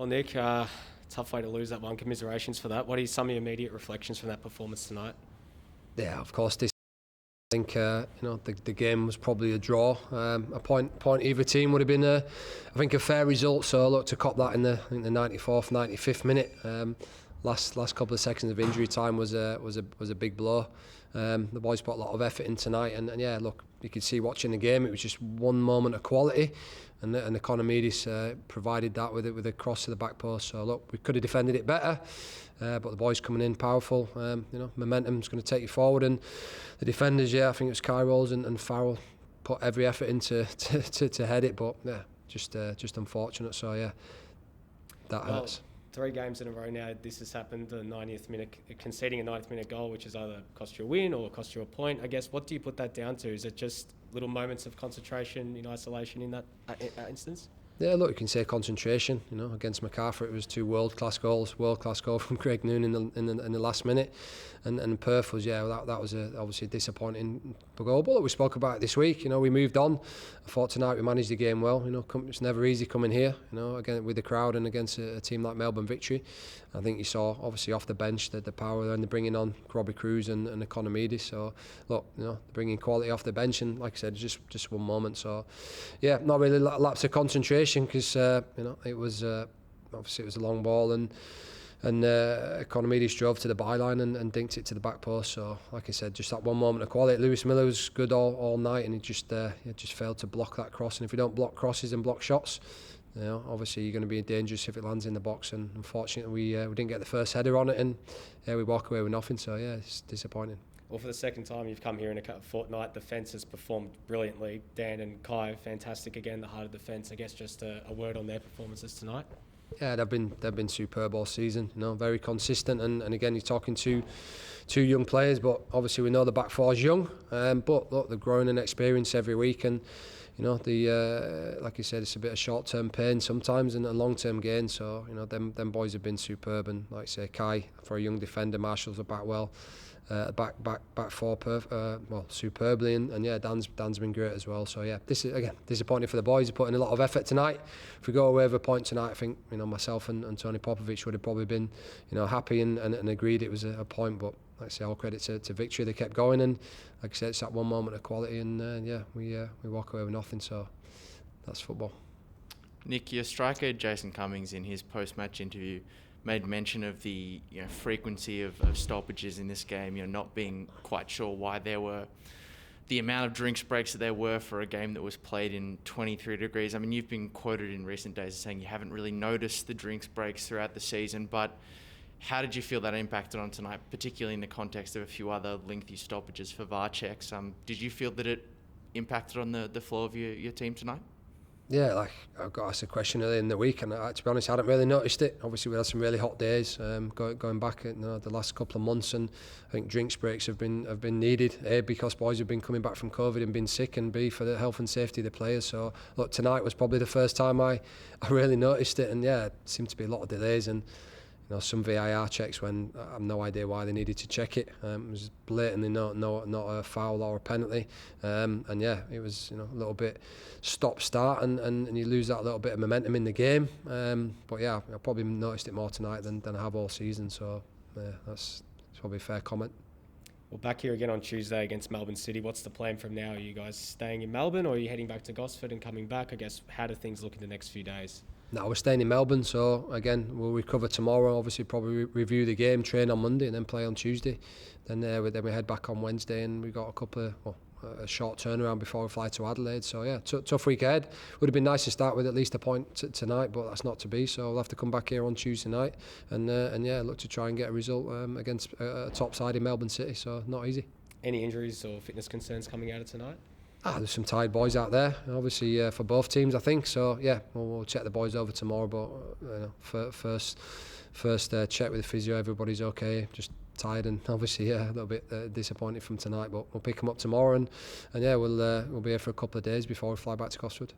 Well, Nick, tough way to lose that one. Commiserations for that. What are some of your immediate reflections from that performance tonight? Yeah, of course. I think the game was probably a draw. A point either team would have been I think a fair result. So look, to cop that in the 94th, 95th minute. Last couple of seconds of injury time was a big blow. The boys put a lot of effort in tonight, and yeah, look, you could see watching the game, it was just one moment of quality, and the Economidis provided that with a cross to the back post. So look, we could have defended it better, but the boys coming in powerful. Momentum's going to take you forward, and the defenders, I think it was Kyrolls and Farrell put every effort into to head it, but yeah, just unfortunate. So yeah, that hurts. 3 games in a row now, this has happened, the 90th minute, conceding a 90th minute goal, which has either cost you a win or cost you a point. I guess, what do you put that down to? Is it just little moments of concentration in isolation in that instance? Yeah, look, you can say concentration. Against MacArthur, it was 2 world-class goals. World-class goal from Craig Noon in the last minute, and Perth was that was obviously a disappointing goal. But we spoke about it this week. We moved on. I thought tonight we managed the game well. It's never easy coming here. Again with the crowd and against a team like Melbourne Victory. I think you saw obviously off the bench the power, and they're bringing on Robbie Cruz and Economidis. So look, bringing quality off the bench, and like I said, just one moment. So yeah, not really lapse of concentration. Because it was obviously it was a long ball, and Economidis drove to the byline and dinked it to the back post. So like I said, just that one moment of quality. Lewis Miller was good all night, and he just failed to block that cross. And if you don't block crosses and block shots, obviously you're going to be dangerous if it lands in the box. And unfortunately we didn't get the first header on it, and we walk away with nothing. So yeah, it's disappointing. Well, for the second time you've come here in a fortnight, the defence has performed brilliantly. Dan and Kai, fantastic again, the heart of defence. I guess just a word on their performances tonight. Yeah, they've been superb all season. Very consistent, and again, you're talking to 2 young players, but obviously we know the back four's young. But look, they're growing in experience every week, and like you said, it's a bit of short-term pain sometimes and a long-term gain. So them boys have been superb, and like I say, Kai for a young defender, Marshall's are back well. Back four superbly, and yeah, Dan's been great as well. So yeah, this is again disappointing for the boys. They're putting a lot of effort tonight. If we go away with a point tonight, I think myself and Tony Popovich would have probably been happy and agreed it was a point. But like I say, all credit to Victory. They kept going, and like I said, it's that one moment of quality, and we walk away with nothing. So that's football. Nick, your striker Jason Cummings in his post-match interview made mention of the frequency of stoppages in this game, not being quite sure why there were the amount of drinks breaks that there were for a game that was played in 23 degrees. I mean, you've been quoted in recent days as saying you haven't really noticed the drinks breaks throughout the season, but how did you feel that impacted on tonight, particularly in the context of a few other lengthy stoppages for VAR checks? Did you feel that it impacted on the flow of your team tonight? Yeah, like I got asked a question earlier in the week, and to be honest, I hadn't really noticed it. Obviously, we had some really hot days going back at the last couple of months, and I think drinks breaks have been needed. A, because boys have been coming back from COVID and been sick, and B, for the health and safety of the players. So look, tonight was probably the first time I really noticed it, and yeah, it seemed to be a lot of delays and some VAR checks when I have no idea why they needed to check it. It was blatantly not a foul or a penalty, and yeah, it was a little bit stop-start, and you lose that little bit of momentum in the game. But yeah, I probably noticed it more tonight than I have all season. So yeah, that's probably a fair comment. Well, back here again on Tuesday against Melbourne City. What's the plan from now? Are you guys staying in Melbourne, or are you heading back to Gosford and coming back? I guess, how do things look in the next few days? No, we're staying in Melbourne, so again, we'll recover tomorrow. Obviously, probably review the game, train on Monday, and then play on Tuesday. Then we head back on Wednesday, and we've got a short turnaround before we fly to Adelaide. So yeah, tough week ahead. Would have been nice to start with at least a point tonight, but that's not to be. So we'll have to come back here on Tuesday night, and yeah, look to try and get a result against a top side in Melbourne City. So not easy. Any injuries or fitness concerns coming out of tonight? There's some tired boys out there, obviously, for both teams, I think. So yeah, we'll check the boys over tomorrow. But first check with the physio, everybody's okay. Just tired and obviously a little bit disappointed from tonight. But we'll pick them up tomorrow, and yeah, we'll be here for a couple of days before we fly back to Gosford.